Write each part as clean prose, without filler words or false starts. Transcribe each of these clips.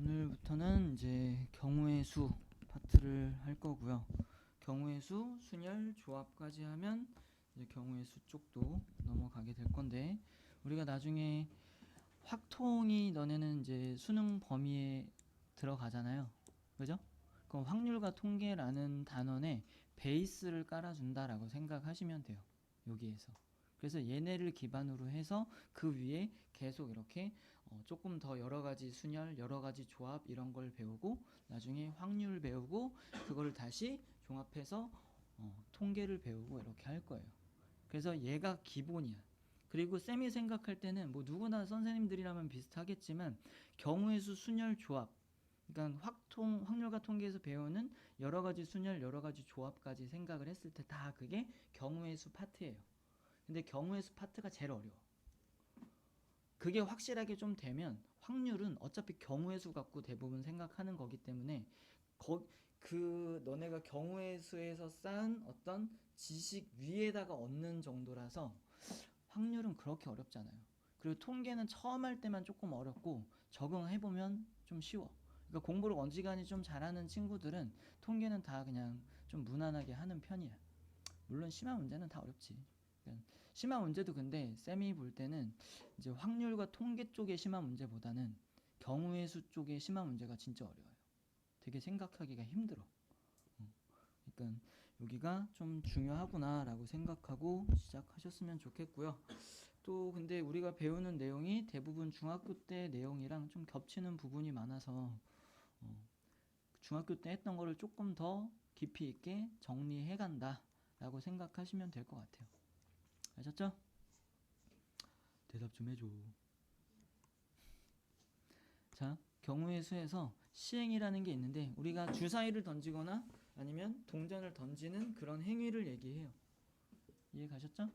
오늘부터는 이제 경우의 수 파트를 할 거고요. 경우의 수, 순열, 조합까지 하면 이제 경우의 수 쪽도 넘어가게 될 건데, 우리가 나중에 확통이 너네는 이제 수능 범위에 들어가잖아요. 그죠? 그럼 확률과 통계라는 단원에 베이스를 깔아준다라고 생각하시면 돼요. 여기에서. 그래서 얘네를 기반으로 해서 그 위에 계속 이렇게 조금 더 여러가지 순열, 여러가지 조합 이런 걸 배우고 나중에 확률 배우고 그거를 다시 종합해서 통계를 배우고 이렇게 할 거예요. 그래서 얘가 기본이야. 그리고 쌤이 생각할 때는 뭐 누구나 선생님들이라면 비슷하겠지만 경우의 수, 순열, 조합, 그러니까 확률과 통계에서 배우는 여러 가지 순열, 여러 가지 조합까지 생각을 했을 때 다 그게 경우의 수 파트예요. 근데 경우의 수 파트가 제일 어려워. 그게 확실하게 좀 되면 확률은 어차피 경우의 수 갖고 대부분 생각하는 거기 때문에 너네가 경우의 수에서 쌓은 어떤 지식 위에다가 얻는 정도라서 확률은 그렇게 어렵지 않아요. 그리고 통계는 처음 할 때만 조금 어렵고 적응해보면 좀 쉬워. 그러니까 공부를 어지간히 좀 잘하는 친구들은 통계는 다 그냥 좀 무난하게 하는 편이야. 물론 심한 문제는 다 어렵지. 그러니까 심한 문제도 근데 쌤이 볼 때는 이제 확률과 통계 쪽의 심한 문제보다는 경우의 수 쪽의 심한 문제가 진짜 어려워요. 되게 생각하기가 힘들어. 그러니까 여기가 좀 중요하구나 라고 생각하고 시작하셨으면 좋겠고요. 또 근데 우리가 배우는 내용이 대부분 중학교 때 내용이랑 좀 겹치는 부분이 많아서 중학교 때 했던 거를 조금 더 깊이 있게 정리해 간다 라고 생각하시면 될 것 같아요. 아셨죠? 대답 좀 해줘. 자, 경우의 수에서 시행이라는 게 있는데 우리가 주사위를 던지거나 아니면 동전을 던지는 그런 행위를 얘기해요. 이해 가셨죠?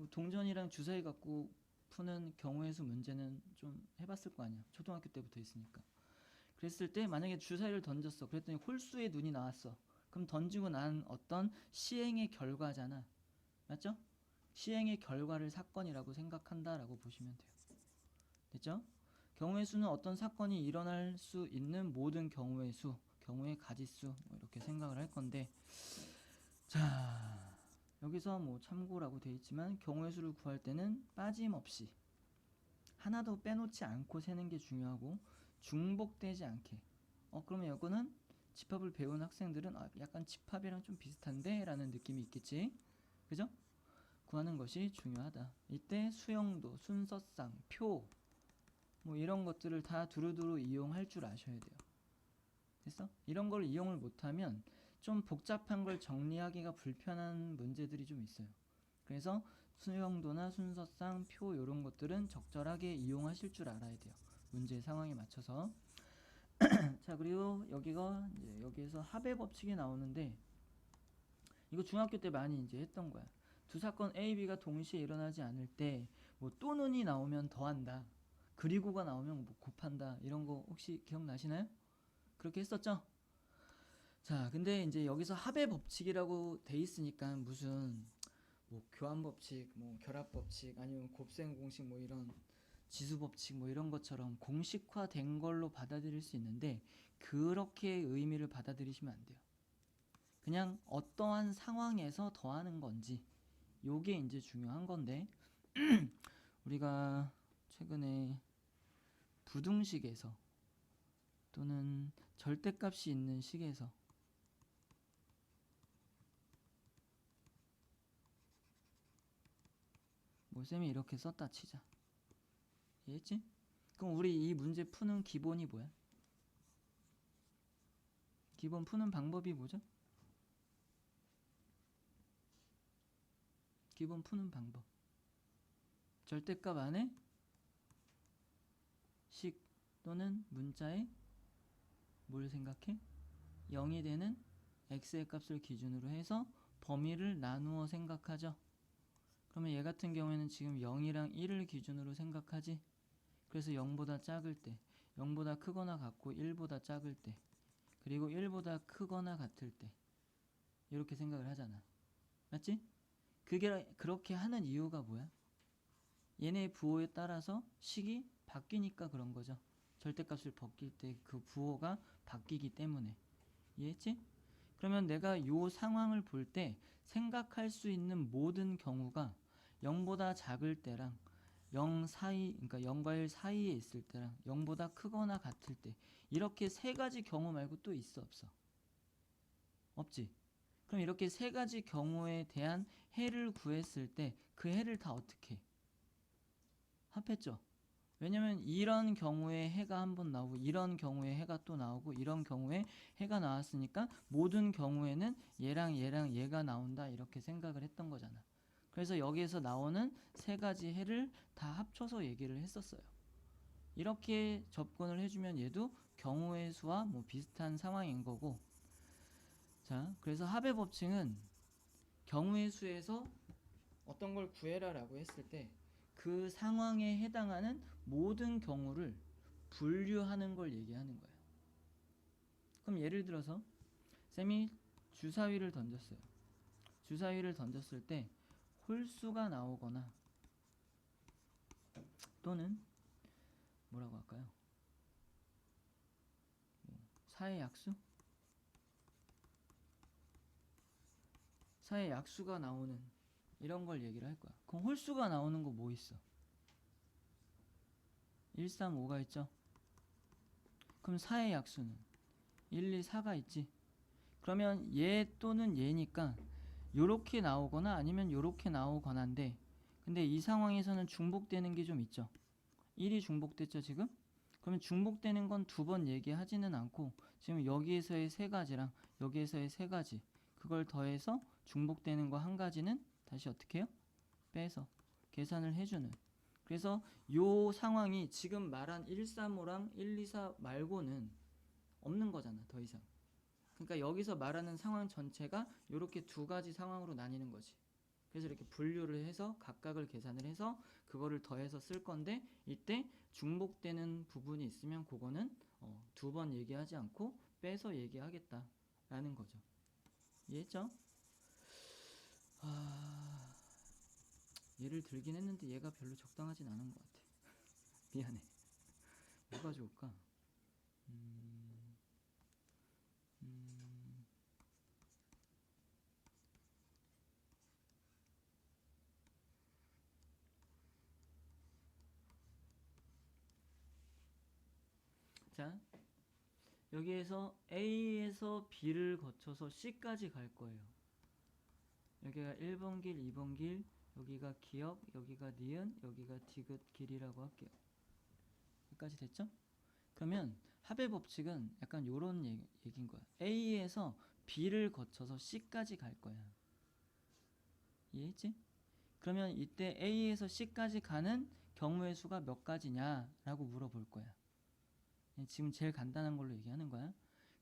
동전이랑 주사위 갖고 푸는 경우의 수 문제는 좀 해봤을 거 아니야. 초등학교 때부터 있으니까. 그랬을 때 만약에 주사위를 던졌어. 그랬더니 홀수의 눈이 나왔어. 그럼 던지고 난 어떤 시행의 결과잖아. 맞죠? 시행의 결과를 사건이라고 생각한다라고 보시면 돼요. 됐죠? 경우의 수는 어떤 사건이 일어날 수 있는 모든 경우의 수, 경우의 가지수 뭐 이렇게 생각을 할 건데, 자 여기서 뭐 참고라고 되어 있지만 경우의 수를 구할 때는 빠짐없이 하나도 빼놓지 않고 세는 게 중요하고 중복되지 않게. 그러면 이거는 집합을 배운 학생들은 약간 집합이랑 좀 비슷한데 라는 느낌이 있겠지. 그죠? 구하는 것이 중요하다. 이때 수용도, 순서상, 표 뭐 이런 것들을 다 두루두루 이용할 줄 아셔야 돼요. 됐어? 이런 걸 이용을 못하면 좀 복잡한 걸 정리하기가 불편한 문제들이 좀 있어요. 그래서 수용도나 순서상, 표 이런 것들은 적절하게 이용하실 줄 알아야 돼요. 문제 상황에 맞춰서. 자, 그리고 여기에서 합의 법칙이 나오는데 이거 중학교 때 많이 이제 했던 거야. 두 사건 A, B가 동시에 일어나지 않을 때 뭐 또는이 나오면 더한다. 그리고가 나오면 뭐 곱한다. 이런 거 혹시 기억나시나요? 그렇게 했었죠? 자, 근데 이제 여기서 합의 법칙이라고 돼 있으니까 무슨 뭐 교환 법칙, 뭐 결합 법칙, 아니면 곱셈 공식 뭐 이런 지수 법칙 뭐 이런 것처럼 공식화된 걸로 받아들일 수 있는데 그렇게 의미를 받아들이시면 안 돼요. 그냥 어떠한 상황에서 더하는 건지 요게 이제 중요한 건데 우리가 최근에 부등식에서 또는 절대값이 있는 식에서 뭐 쌤이 이렇게 썼다 치자. 이해했지? 그럼 우리 이 문제 푸는 기본이 뭐야? 기본 푸는 방법이 뭐죠? 기본 푸는 방법. 절대값 안에 식 또는 문자에 뭘 생각해? 0이 되는 x의 값을 기준으로 해서 범위를 나누어 생각하죠. 그러면 얘 같은 경우에는 지금 0이랑 1을 기준으로 생각하지. 그래서 0보다 작을 때, 0보다 크거나 같고 1보다 작을 때, 그리고 1보다 크거나 같을 때 이렇게 생각을 하잖아. 맞지? 그게 그렇게 하는 이유가 뭐야? 얘네의 부호에 따라서 식이 바뀌니까 그런 거죠. 절대값을 벗길 때 그 부호가 바뀌기 때문에. 이해했지? 그러면 내가 요 상황을 볼 때 생각할 수 있는 모든 경우가 0보다 작을 때랑 0 사이, 그러니까 0과 1 사이에 있을 때랑 0보다 크거나 같을 때, 이렇게 세 가지 경우 말고 또 있어 없어? 없지. 그럼 이렇게 세 가지 경우에 대한 해를 구했을 때 그 해를 다 어떻게 해? 합했죠. 왜냐면 이런 경우에 해가 한 번 나오고 이런 경우에 해가 또 나오고 이런 경우에 해가 나왔으니까 모든 경우에는 얘랑 얘랑 얘가 나온다 이렇게 생각을 했던 거잖아. 그래서 여기에서 나오는 세 가지 해를 다 합쳐서 얘기를 했었어요. 이렇게 접근을 해주면 얘도 경우의 수와 뭐 비슷한 상황인 거고. 자, 그래서 합의 법칙은 경우의 수에서 어떤 걸 구해라 라고 했을 때 그 상황에 해당하는 모든 경우를 분류하는 걸 얘기하는 거예요. 그럼 예를 들어서 쌤이 주사위를 던졌어요. 주사위를 던졌을 때 홀수가 나오거나 또는 뭐라고 할까요? 사의 약수? 사의 약수가 나오는 이런 걸 얘기를 할 거야. 그럼 홀수가 나오는 거 뭐 있어? 1, 3, 5가 있죠? 그럼 사의 약수는 1, 2, 4가 있지? 그러면 얘 또는 얘니까 요렇게 나오거나 아니면 요렇게 나오거나인데, 근데 이 상황에서는 중복되는 게 좀 있죠. 1이 중복됐죠 지금? 그러면 중복되는 건 두 번 얘기하지는 않고 지금 여기에서의 세 가지랑 여기에서의 세 가지, 그걸 더해서 중복되는 거 한 가지는 다시 어떻게 해요? 빼서 계산을 해주는. 그래서 요 상황이 지금 말한 135랑 124 말고는 없는 거잖아 더 이상. 그러니까 여기서 말하는 상황 전체가 이렇게 두 가지 상황으로 나뉘는 거지. 그래서 이렇게 분류를 해서 각각을 계산을 해서 그거를 더해서 쓸 건데, 이때 중복되는 부분이 있으면 그거는 두 번 얘기하지 않고 빼서 얘기하겠다라는 거죠. 이해했죠? 얘를 들긴 했는데 얘가 별로 적당하진 않은 것 같아. 미안해. 뭐가 좋을까? 자, 여기에서 A에서 B를 거쳐서 C까지 갈 거예요. 여기가 1번 길, 2번 길, 여기가 기역, 여기가 니은, 여기가 디귿 길이라고 할게요. 여기까지 됐죠? 그러면 합의 법칙은 약간 요런 얘기인 거야. A에서 B를 거쳐서 C까지 갈 거야. 이해했지? 그러면 이때 A에서 C까지 가는 경우의 수가 몇 가지냐라고 물어볼 거야. 지금 제일 간단한 걸로 얘기하는 거야.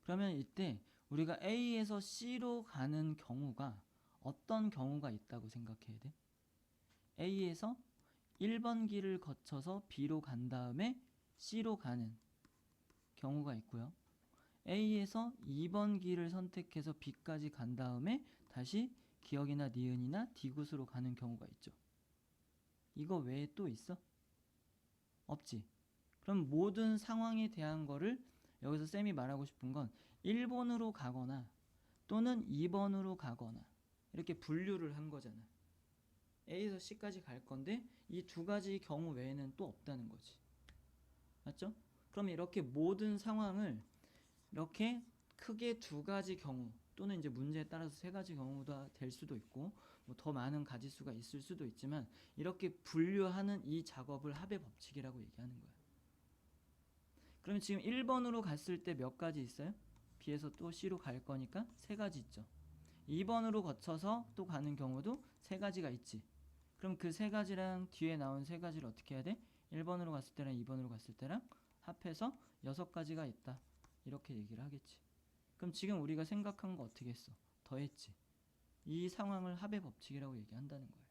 그러면 이때 우리가 A에서 C로 가는 경우가 어떤 경우가 있다고 생각해야 돼? A에서 1번 길을 거쳐서 B로 간 다음에 C로 가는 경우가 있고요. A에서 2번 길을 선택해서 B까지 간 다음에 다시 기역이나 니은이나 디귿으로 가는 경우가 있죠. 이거 외에 또 있어? 없지. 그럼 모든 상황에 대한 거를 여기서 쌤이 말하고 싶은 건 1번으로 가거나 또는 2번으로 가거나 이렇게 분류를 한 거잖아. A에서 C까지 갈 건데 이 두 가지 경우 외에는 또 없다는 거지. 맞죠? 그럼 이렇게 모든 상황을 이렇게 크게 두 가지 경우 또는 이제 문제에 따라서 세 가지 경우가 될 수도 있고 뭐 더 많은 가지수가 있을 수도 있지만 이렇게 분류하는 이 작업을 합의 법칙이라고 얘기하는 거야. 그러면 지금 1번으로 갔을 때 몇 가지 있어요? B에서 또 C로 갈 거니까 세 가지 있죠. 2번으로 거쳐서 또 가는 경우도 세 가지가 있지. 그럼 그 세 가지랑 뒤에 나온 세 가지를 어떻게 해야 돼? 1번으로 갔을 때랑 2번으로 갔을 때랑 합해서 6가지가 있다. 이렇게 얘기를 하겠지. 그럼 지금 우리가 생각한 거 어떻게 했어? 더했지. 이 상황을 합의 법칙이라고 얘기한다는 거예요.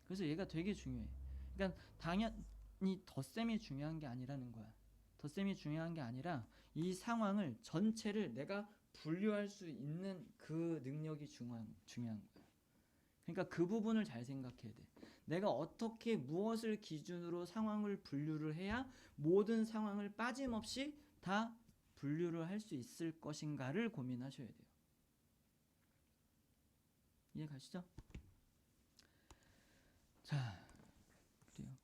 그래서 얘가 되게 중요해. 그러니까 당연히 덧셈이 중요한 게 아니라는 거야. 덧셈이 중요한 게 아니라 이 상황을 전체를 내가 분류할 수 있는 그 능력이 중요한 거야. 그러니까 그 부분을 잘 생각해야 돼. 내가 어떻게 무엇을 기준으로 상황을 분류를 해야 모든 상황을 빠짐없이 다 분류를 할 수 있을 것인가를 고민하셔야 돼요. 이해 가시죠? 자, 그래요.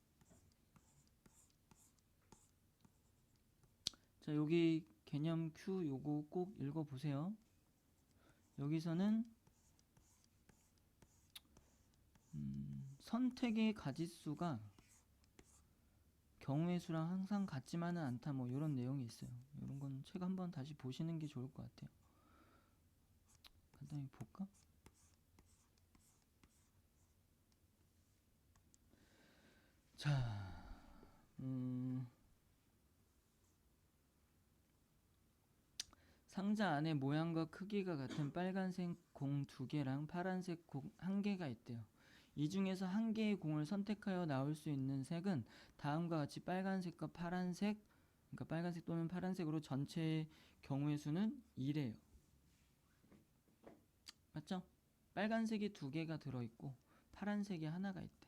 자, 여기 개념 Q 요거 꼭 읽어보세요. 여기서는 선택의 가짓수가 경우의 수랑 항상 같지만은 않다, 뭐 이런 내용이 있어요. 이런 건 책 한번 다시 보시는 게 좋을 것 같아요. 간단히 볼까? 자, 상자 안에 모양과 크기가 같은 빨간색 공 2개랑 파란색 공 1개가 있대요. 이 중에서 한 개의 공을 선택하여 나올 수 있는 색은 다음과 같이 빨간색과 파란색, 그러니까 빨간색 또는 파란색으로 전체의 경우의 수는 2래요. 맞죠? 빨간색이 2개가 들어있고 파란색이 하나가 있대.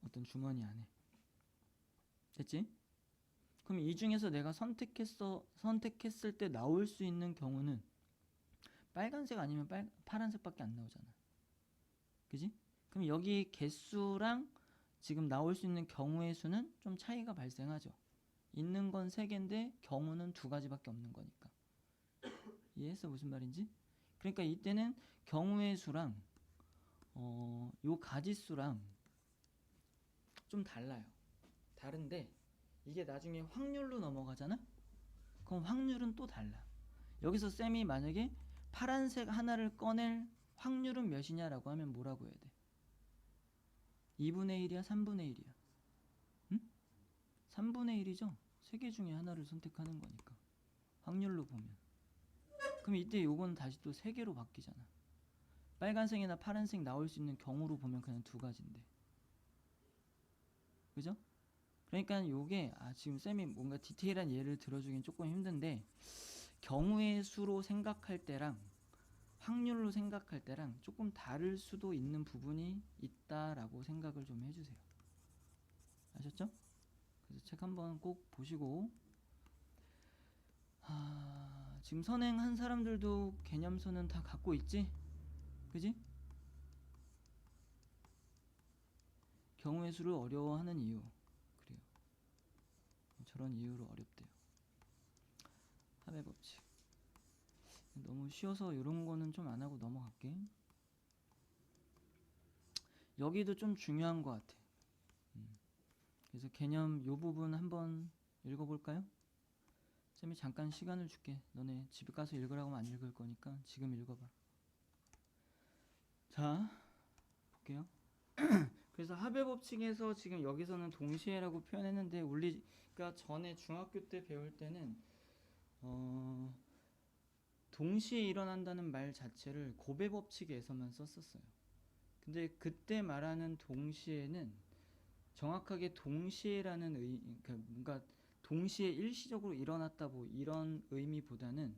어떤 주머니 안에. 됐지? 그럼 이 중에서 내가 선택했을 때 나올 수 있는 경우는 빨간색 아니면 파란색밖에 안 나오잖아. 그지? 그럼 여기 개수랑 지금 나올 수 있는 경우의 수는 좀 차이가 발생하죠. 있는 건 3개인데 경우는 2가지밖에 없는 거니까. 이해했어? 무슨 말인지? 그러니까 이때는 경우의 수랑 요 가짓수랑 좀 달라요. 다른데 이게 나중에 확률로 넘어가잖아? 그럼 확률은 또 달라. 여기서 쌤이 만약에 파란색 하나를 꺼낼 확률은 몇이냐라고 하면 뭐라고 해야 돼? 2분의 1이야? 3분의 1이야? 응? 3분의 1이죠? 3개 중에 하나를 선택하는 거니까. 확률로 보면. 그럼 이때 요건 다시 또 3개로 바뀌잖아. 빨간색이나 파란색 나올 수 있는 경우로 보면 그냥 2가지인데. 그죠? 그러니까 요게 지금 쌤이 뭔가 디테일한 예를 들어주긴 조금 힘든데 경우의 수로 생각할 때랑 확률로 생각할 때랑 조금 다를 수도 있는 부분이 있다라고 생각을 좀 해주세요. 아셨죠? 그래서 책 한번 꼭 보시고 지금 선행한 사람들도 개념수는 다 갖고 있지? 그지? 경우의 수를 어려워하는 이유. 그래요. 저런 이유로 어렵대요. 합의 법칙. 너무 쉬워서 이런 거는 좀 안 하고 넘어갈게. 여기도 좀 중요한 것 같아. 그래서 개념 요 부분 한번 읽어볼까요? 쌤이 잠깐 시간을 줄게. 너네 집에 가서 읽으라고 하면 안 읽을 거니까 지금 읽어봐. 자, 볼게요. 그래서 합의 법칙에서 지금 여기서는 동시에라고 표현했는데 우리가 전에 중학교 때 배울 때는 동시에 일어난다는 말 자체를 고배 법칙에서만 썼었어요. 근데 그때 말하는 동시에는 정확하게 동시에라는 그러니까 뭔가 동시에 일시적으로 일어났다 뭐 이런 의미보다는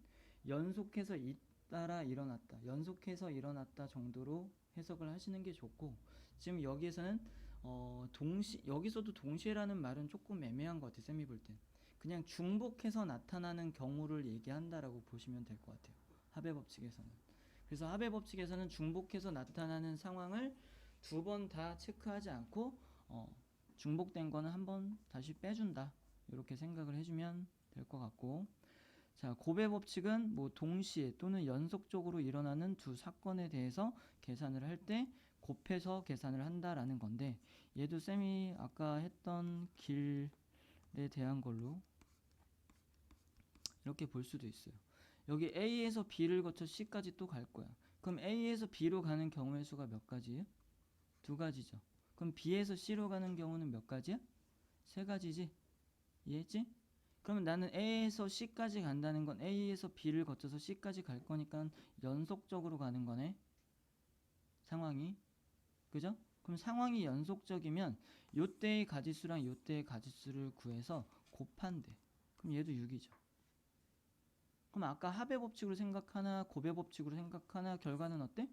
연속해서 잇따라 일어났다, 연속해서 일어났다 정도로 해석을 하시는 게 좋고, 지금 여기에서는 여기서도 동시에라는 말은 조금 애매한 것 같아요. 쌤이 볼 땐 그냥 중복해서 나타나는 경우를 얘기한다라고 보시면 될 것 같아요. 합의 법칙에서는. 그래서 합의 법칙에서는 중복해서 나타나는 상황을 2번 다 체크하지 않고 중복된 거는 한번 다시 빼준다, 이렇게 생각을 해주면 될 것 같고, 자, 고배 법칙은 뭐 동시에 또는 연속적으로 일어나는 두 사건에 대해서 계산을 할 때 곱해서 계산을 한다라는 건데, 얘도 쌤이 아까 했던 길에 대한 걸로 이렇게 볼 수도 있어요. 여기 A에서 B를 거쳐 C까지 또 갈 거야. 그럼 A에서 B로 가는 경우의 수가 몇 가지예요? 2가지죠. 그럼 B에서 C로 가는 경우는 몇 가지야? 3가지지? 이해했지? 그러면 나는 A에서 C까지 간다는 건 A에서 B를 거쳐서 C까지 갈 거니까 연속적으로 가는 거네, 상황이. 그죠? 그럼 상황이 연속적이면 요때의 가짓수랑 요때의 가짓수를 구해서 곱한대. 그럼 얘도 6이죠. 그럼 아까 합의 법칙으로 생각하나 고배 법칙으로 생각하나 결과는 어때?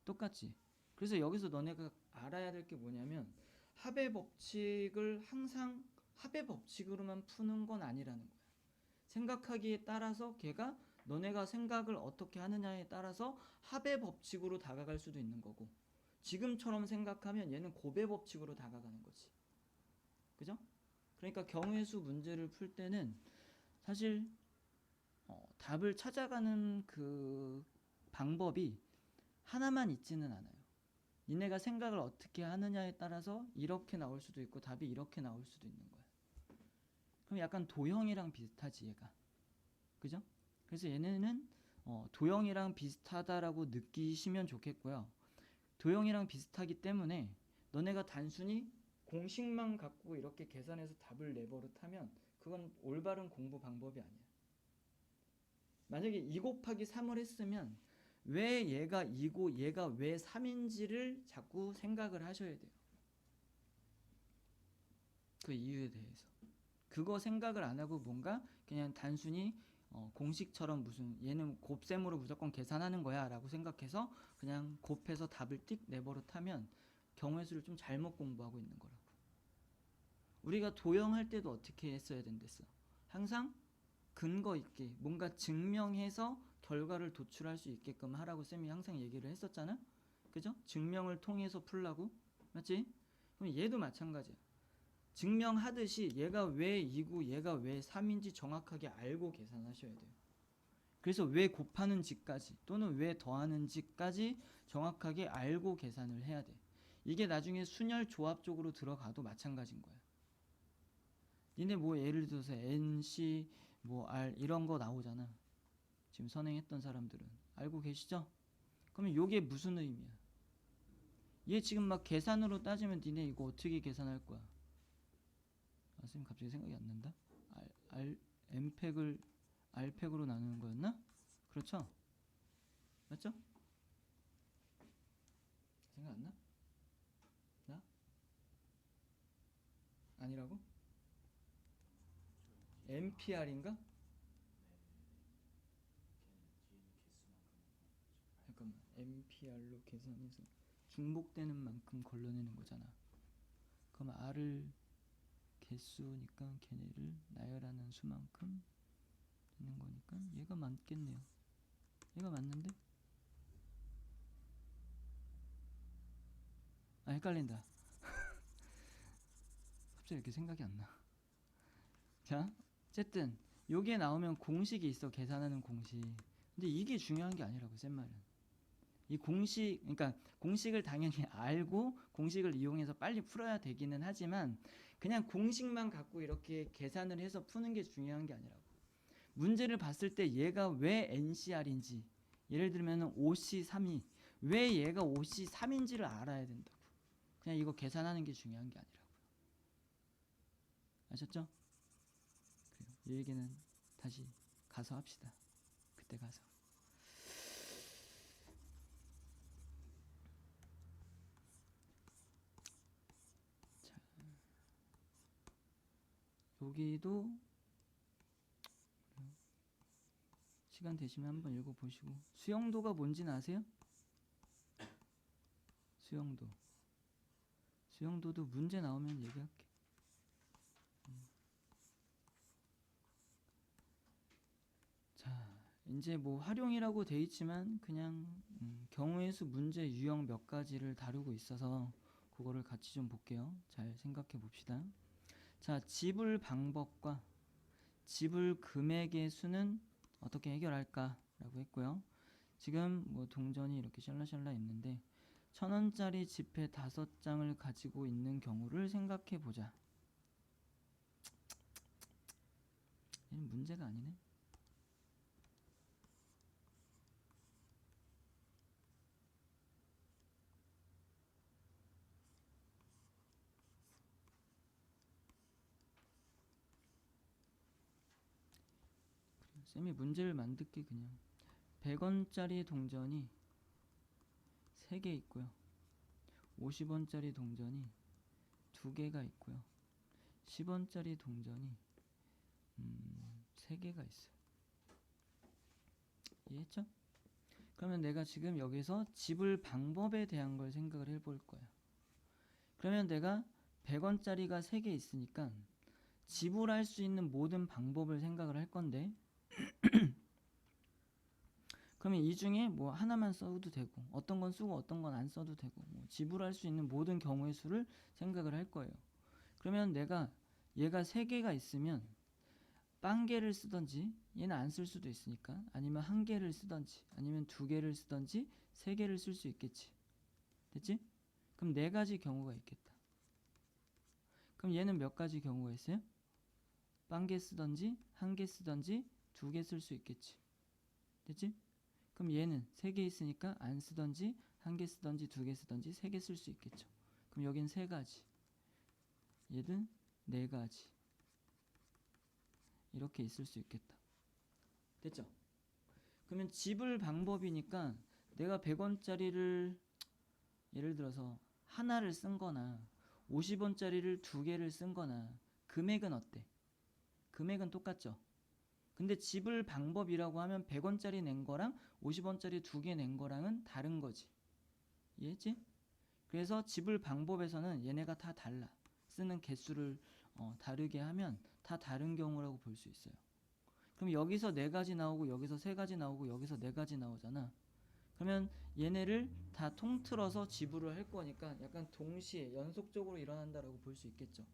똑같지? 그래서 여기서 너네가 알아야 될 게 뭐냐면 합의 법칙을 항상 합의 법칙으로만 푸는 건 아니라는 거야. 생각하기에 따라서 걔가 너네가 생각을 어떻게 하느냐에 따라서 합의 법칙으로 다가갈 수도 있는 거고, 지금처럼 생각하면 얘는 곱의 법칙으로 다가가는 거지. 그죠? 그러니까 경우의 수 문제를 풀 때는 사실 답을 찾아가는 그 방법이 하나만 있지는 않아요. 니네가 생각을 어떻게 하느냐에 따라서 이렇게 나올 수도 있고 답이 이렇게 나올 수도 있는 거야. 그럼 약간 도형이랑 비슷하지 얘가. 그죠? 그래서 얘네는 도형이랑 비슷하다라고 느끼시면 좋겠고요. 도형이랑 비슷하기 때문에 너네가 단순히 공식만 갖고 이렇게 계산해서 답을 내버릇하면 그건 올바른 공부 방법이 아니야. 만약에 2 곱하기 3을 했으면 왜 얘가 2고 얘가 왜 3인지를 자꾸 생각을 하셔야 돼요. 그 이유에 대해서. 그거 생각을 안 하고 뭔가 그냥 단순히 공식처럼 무슨 얘는 곱셈으로 무조건 계산하는 거야 라고 생각해서 그냥 곱해서 답을 띡 내버릇하면 경우의 수를 좀 잘못 공부하고 있는 거라고. 우리가 도형할 때도 어떻게 했어야 된댔어? 항상 근거 있게 뭔가 증명해서 결과를 도출할 수 있게끔 하라고 쌤이 항상 얘기를 했었잖아. 그죠? 증명을 통해서 풀라고. 맞지? 그럼 얘도 마찬가지야. 증명하듯이 얘가 왜 2고 얘가 왜 3인지 정확하게 알고 계산하셔야 돼요. 그래서 왜 곱하는지까지 또는 왜 더하는지까지 정확하게 알고 계산을 해야 돼. 이게 나중에 순열 조합 쪽으로 들어가도 마찬가지인 거야. 니네 뭐 예를 들어서 NC 뭐 R 이런 거 나오잖아. 지금 선행했던 사람들은 알고 계시죠? 그러면 요게 무슨 의미야? 얘 지금 막 계산으로 따지면 니네 이거 어떻게 계산할 거야? 아, 선생님 갑자기 생각이 안 난다. M팩을 R팩으로 나누는 거였나? 그렇죠? 맞죠? 생각 안 나? 나? 아니라고? MPR인가? 잠깐만, MPR로 계산해서 중복되는 만큼 걸러내는 거잖아. 그럼 R을 개수니까 걔네를 나열하는 수만큼 되는 거니까 얘가 맞겠네요. 얘가 맞는데? 아, 헷갈린다. 갑자기 이렇게 생각이 안 나. 자, 어쨌든 요게 나오면 공식이 있어. 계산하는 공식. 근데 이게 중요한 게 아니라고 쌤 말은. 이 공식, 그러니까 공식을 당연히 알고 공식을 이용해서 빨리 풀어야 되기는 하지만 그냥 공식만 갖고 이렇게 계산을 해서 푸는 게 중요한 게 아니라고. 문제를 봤을 때 얘가 왜 NCR인지, 예를 들면 OC3이 왜 얘가 OC3인지를 알아야 된다고. 그냥 이거 계산하는 게 중요한 게 아니라고요. 아셨죠? 그래요. 이 얘기는 다시 가서 합시다. 그때 가서. 자, 여기도 시간 되시면 한번 읽어보시고. 수영도가 뭔지는 아세요? 수영도. 수영도도 문제 나오면 얘기할게. 자, 이제 뭐 활용이라고 돼 있지만 그냥 경우의 수 문제 유형 몇 가지를 다루고 있어서 그거를 같이 좀 볼게요. 잘 생각해 봅시다. 자, 지불 방법과 지불 금액의 수는 어떻게 해결할까라고 했고요. 지금 뭐 동전이 이렇게 샬라샬라 있는데 1,000원짜리 지폐 5장을 가지고 있는 경우를 생각해 보자. 얘는 문제가 아니네. 쌤이 문제를 만들게 그냥. 100원짜리 동전이 3개 있고요. 50원짜리 동전이 2개가 있고요. 10원짜리 동전이 3개가 있어요. 이해했죠? 그러면 내가 지금 여기서 지불 방법에 대한 걸 생각을 해볼 거야. 그러면 내가 100원짜리가 3개 있으니까 지불할 수 있는 모든 방법을 생각을 할 건데 그러면 이 중에 뭐 하나만 써도 되고 어떤 건 쓰고 어떤 건 안 써도 되고 뭐 지불할 수 있는 모든 경우의 수를 생각을 할 거예요. 그러면 내가 얘가 3개가 있으면 빵개를 쓰던지 얘는 안 쓸 수도 있으니까 아니면 1개를 쓰던지 아니면 2개를 쓰던지 3개를 쓸 수 있겠지. 됐지? 그럼 4가지 경우가 있겠다. 그럼 얘는 몇 가지 경우가 있어요? 빵개 쓰던지 1개 쓰던지 2개 쓸 수 있겠지. 됐지? 그럼 얘는 3개 있으니까 안 쓰던지 1개 쓰던지 2개 쓰던지 3개 쓸 수 있겠죠. 그럼 여긴 3가지, 얘는 4가지 이렇게 있을 수 있겠다. 됐죠? 그러면 지불 방법이니까 내가 100원짜리를 예를 들어서 하나를 쓴 거나 50원짜리를 2개를 쓴 거나 금액은 어때? 금액은 똑같죠? 근데 지불 방법이라고 하면 100원짜리 낸 거랑 50원짜리 2개 낸 거랑은 다른 거지. 이해했지? 그래서 지불 방법에서는 얘네가 다 달라. 쓰는 개수를 다르게 하면 다 다른 경우라고 볼 수 있어요. 그럼 여기서 4가지 나오고 여기서 3가지 나오고 여기서 4가지 나오잖아. 그러면 얘네를 다 통틀어서 지불을 할 거니까 약간 동시에 연속적으로 일어난다라고 볼 수 있겠죠.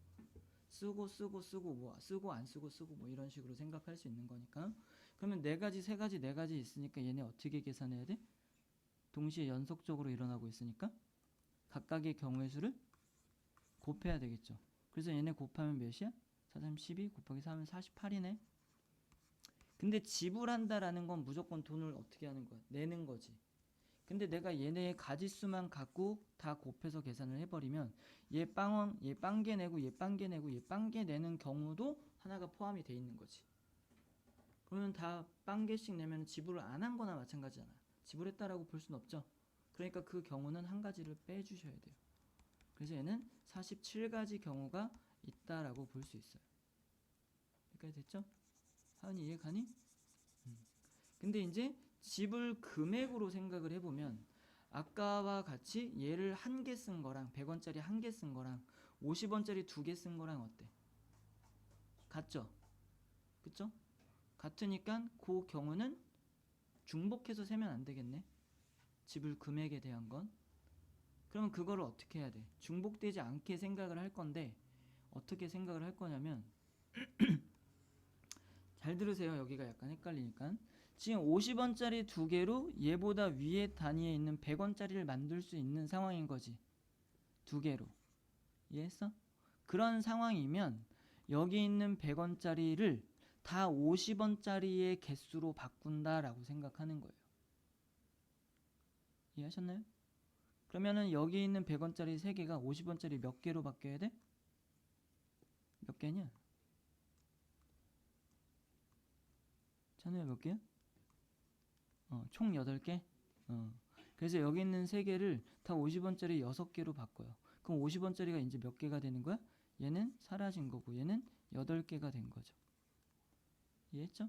쓰고 쓰고 쓰고 뭐 쓰고 안 쓰고 쓰고 뭐 이런 식으로 생각할 수 있는 거니까. 그러면 4가지 3가지 4가지 있으니까 얘네 어떻게 계산해야 돼? 동시에 연속적으로 일어나고 있으니까 각각의 경우의 수를 곱해야 되겠죠. 그래서 얘네 곱하면 몇이야? 4, 3, 12 곱하기 4하면 48이네. 근데 지불한다라는 건 무조건 돈을 어떻게 하는 거야? 내는 거지. 근데 내가 얘네의 가지수만 갖고 다 곱해서 계산을 해버리면 얘 빵개 내고 얘 빵개 내고 얘 빵개 내는 경우도 하나가 포함이 돼 있는 거지. 그러면 다 빵개씩 내면 지불을 안 한 거나 마찬가지잖아. 지불했다라고 볼 수는 없죠. 그러니까 그 경우는 한 가지를 빼주셔야 돼요. 그래서 얘는 47가지 경우가 있다라고 볼 수 있어요. 여기까지 됐죠? 하은이 이해 가니? 근데 이제 지불 금액으로 생각을 해보면 아까와 같이 얘를 1개 쓴 거랑 100원짜리 1개 쓴 거랑 50원짜리 2개 쓴 거랑 어때? 같죠? 그쵸? 같으니까 그 경우는 중복해서 세면 안 되겠네. 지불 금액에 대한 건. 그러면 그거를 어떻게 해야 돼? 중복되지 않게 생각을 할 건데 어떻게 생각을 할 거냐면 잘 들으세요. 여기가 약간 헷갈리니까. 지금 50원짜리 2개로 얘보다 위에 단위에 있는 100원짜리를 만들 수 있는 상황인 거지. 2개로. 이해했어? 그런 상황이면 여기 있는 100원짜리를 다 50원짜리의 개수로 바꾼다라고 생각하는 거예요. 이해하셨나요? 그러면은 여기 있는 100원짜리 3개가 50원짜리 몇 개로 바뀌어야 돼? 몇 개냐? 찬우야 몇 개야? 총 8개? 그래서 여기 있는 3개를 다 50원짜리 6개로 바꿔요. 그럼 50원짜리가 이제 몇 개가 되는 거야? 얘는 사라진 거고 얘는 8개가 된 거죠. 이해했죠?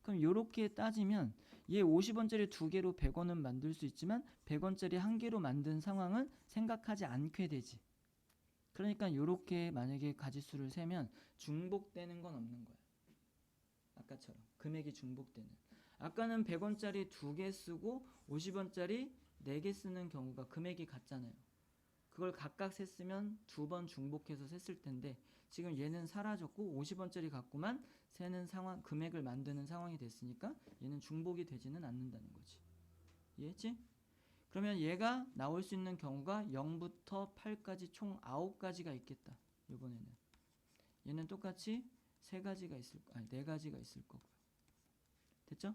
그럼 요렇게 따지면 얘 50원짜리 2개로 100원은 만들 수 있지만 100원짜리 1개로 만든 상황은 생각하지 않게 되지. 그러니까 요렇게 만약에 가지수를 세면 중복되는 건 없는 거야. 아까처럼 금액이 중복되는. 아까는 100원짜리 2개 쓰고 50원짜리 4개 쓰는 경우가 금액이 같잖아요. 그걸 각각 셌으면 2번 중복해서 셌을 텐데 지금 얘는 사라졌고 50원짜리 갖고만 세는 상황, 금액을 만드는 상황이 됐으니까 얘는 중복이 되지는 않는다는 거지. 이해했지? 그러면 얘가 나올 수 있는 경우가 0부터 8까지 총 9가지가 있겠다. 이번에는 얘는 똑같이 4가지가 아니 4가지가 있을 거고요. 됐죠?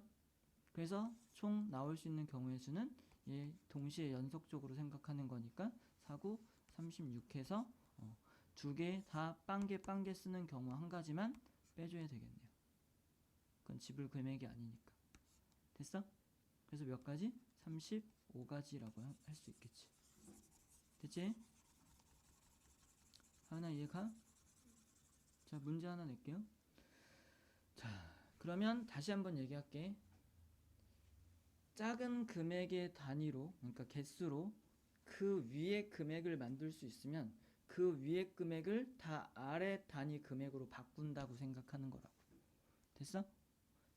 그래서 총 나올 수 있는 경우의 수는 얘 동시에 연속적으로 생각하는 거니까 49, 36해서 2개 다 빵개 쓰는 경우 한 가지만 빼줘야 되겠네요. 그건 지불 금액이 아니니까. 됐어? 그래서 몇 가지? 35가지라고 할 수 있겠지. 됐지? 하나 이해가? 자, 문제 하나 낼게요. 자, 그러면 다시 한번 얘기할게. 작은 금액의 단위로, 그러니까 개수로 그 위에 금액을 만들 수 있으면 그 위에 금액을 다 아래 단위 금액으로 바꾼다고 생각하는 거라고. 됐어?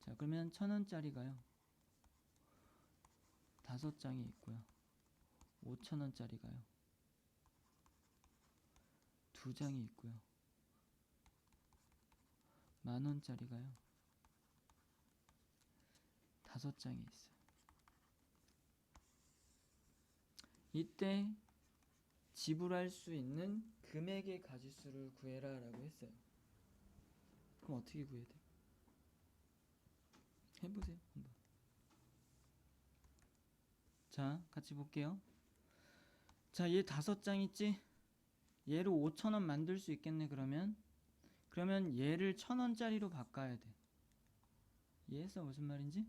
자, 그러면 1,000원짜리가요 5장이 있고요. 5,000원짜리가요 2장이 있고요. 10,000원짜리가요 5장이 있어요. 이때 지불할 수 있는 금액의 가지수를 구해라 라고 했어요. 그럼 어떻게 구해야 돼? 해보세요 한번. 자, 같이 볼게요. 자, 얘 5장 있지? 얘를 5,000원 만들 수 있겠네. 그러면 얘를 1,000원짜리로 바꿔야 돼. 이해했어? 무슨 말인지?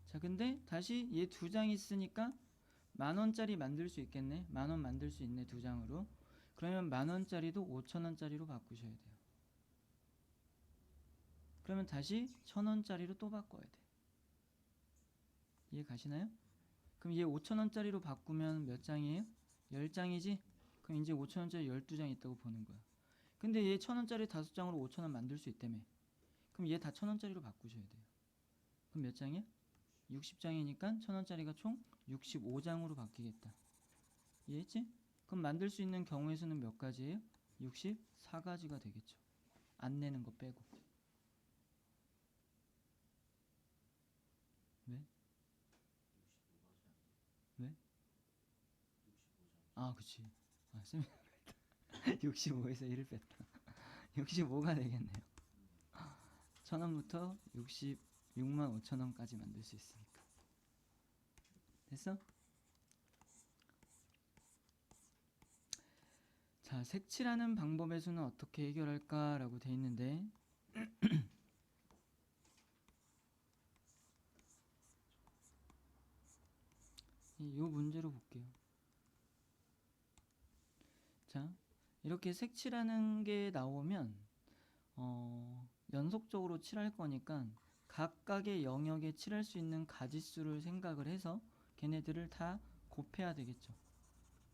자, 근데 다시 얘 2장 있으니까 10,000원짜리 만들 수 있겠네. 10,000원 만들 수 있네 2장으로. 그러면 10,000원짜리도 5,000원짜리로 바꾸셔야 돼요. 그러면 다시 1,000원짜리로 또 바꿔야 돼. 이해 가시나요? 그럼 얘 5,000원짜리로 바꾸면 몇 장이에요? 10장이지? 그럼 이제 5,000원짜리 12장 있다고 보는 거야. 근데 얘 1,000원짜리 5장으로 5,000원 만들 수 있다며. 그럼 얘 다 1,000원짜리로 바꾸셔야 돼요. 그럼 몇 장이야? 60장이니까 1,000원짜리가 총 65장으로 바뀌겠다. 이해했지? 그럼 만들 수 있는 경우의 수는 몇 가지예요? 64가지가 되겠죠. 안 내는 거 빼고. 왜? 왜? 아, 그치. 아, 쌤이 65에서 1을 뺐다. 65가 되겠네요. 1,000원부터 66만 5천원까지 만들 수 있으니까. 됐어? 자, 색칠하는 방법의 수는 어떻게 해결할까? 라고 돼 있는데 이 문제로 볼게요. 자, 이렇게 색칠하는 게 나오면 연속적으로 칠할 거니까 각각의 영역에 칠할 수 있는 가지수를 생각을 해서 걔네들을 다 곱해야 되겠죠.